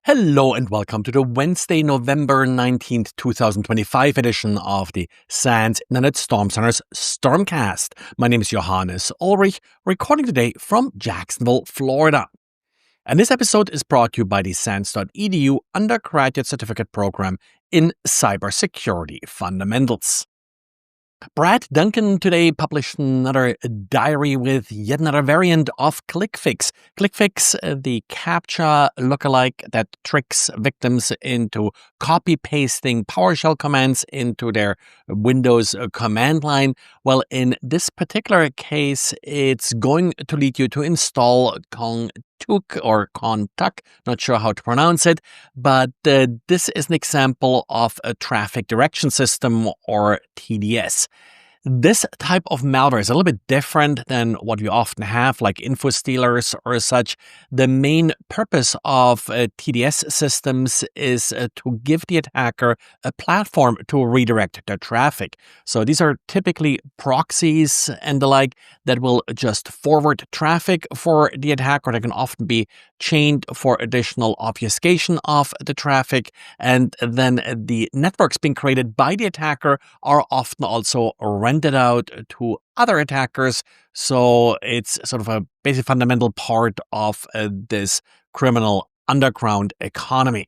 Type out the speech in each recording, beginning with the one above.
Hello and welcome to the Wednesday, November 19th, 2025 edition of the SANS Internet Storm Center's Stormcast. My name is Johannes Ulrich, recording today from Jacksonville, Florida. And this episode is brought to you by the SANS.edu undergraduate certificate program in cybersecurity fundamentals. Brad Duncan today published another diary with yet another variant of ClickFix. ClickFix, the CAPTCHA lookalike that tricks victims into copy-pasting PowerShell commands into their Windows command line. Well, in this particular case, it's going to lead you to install Kong Tuke or KongTuke, not sure how to pronounce it, but this is an example of a traffic direction system or TDS. This type of malware is a little bit different than what we often have, like info stealers or such. The main purpose of TDS systems is to give the attacker a platform to redirect their traffic. So these are typically proxies and the like that will just forward traffic for the attacker. They can often be chained for additional obfuscation of the traffic. And then the networks being created by the attacker are often also rented out to other attackers. So it's sort of a basic fundamental part of this criminal underground economy.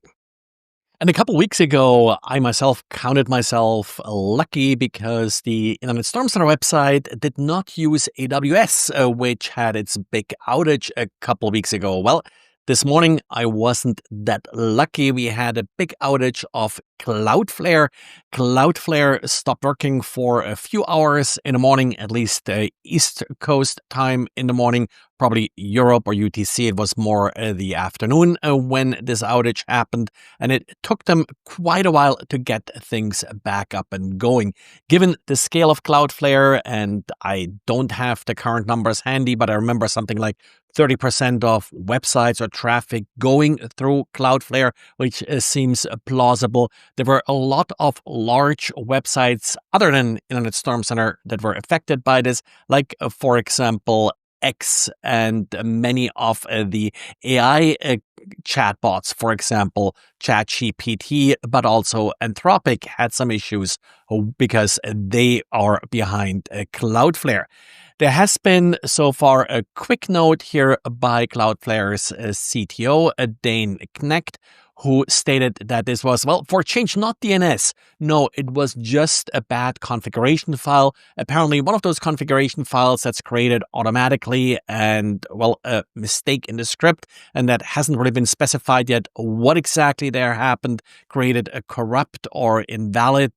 And a couple weeks ago, I myself counted myself lucky because the Internet Storm Center website did not use AWS, which had its big outage a couple weeks ago. Well, this morning, I wasn't that lucky. We had a big outage of Cloudflare. Cloudflare stopped working for a few hours in the morning, at least East Coast time in the morning, probably Europe or UTC. It was more the afternoon when this outage happened, and it took them quite a while to get things back up and going. Given the scale of Cloudflare, and I don't have the current numbers handy, but I remember something like 30% of websites or traffic going through Cloudflare, which seems plausible. There were a lot of large websites other than Internet Storm Center that were affected by this, like, for example, X and many of the AI chatbots, for example, ChatGPT, but also Anthropic had some issues because they are behind Cloudflare. There has been so far a quick note here by Cloudflare's CTO, Dane Knecht, who stated that this was, well, for change, not DNS. No, it was just a bad configuration file. Apparently, one of those configuration files that's created automatically and, well, a mistake in the script, and that hasn't really been specified yet what exactly there happened, created a corrupt or invalid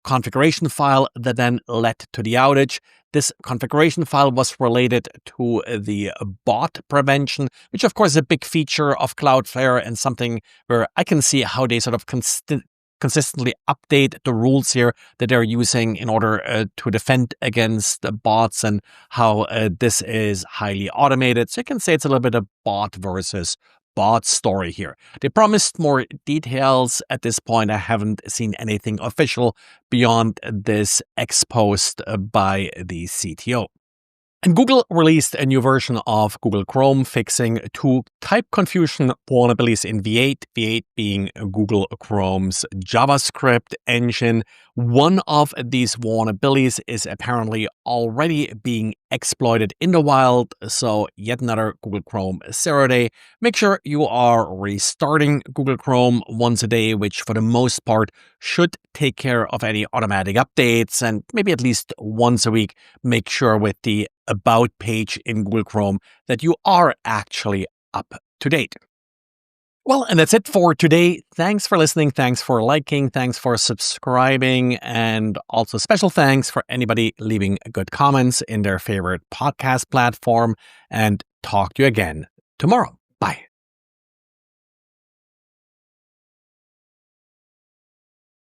configuration file that then led to the outage. This configuration file was related to the bot prevention, which of course is a big feature of Cloudflare and something where I can see how they sort of consistently update the rules here that they're using in order to defend against the bots and how this is highly automated. So you can say it's a little bit of bot versus bot story here. They promised more details. At this point, I haven't seen anything official beyond this exposed by the CTO. And Google released a new version of Google Chrome fixing two type confusion vulnerabilities in V8, V8 being Google Chrome's JavaScript engine. One of these vulnerabilities is apparently already being exploited in the wild, so yet another Google Chrome 0 day. Make sure you are restarting Google Chrome once a day, which for the most part should take care of any automatic updates, and maybe at least once a week, make sure with the About page in Google Chrome that you are actually up to date. Well, and that's it for today. Thanks for listening. Thanks for liking. Thanks for subscribing. And also special thanks for anybody leaving good comments in their favorite podcast platform. And talk to you again tomorrow. Bye.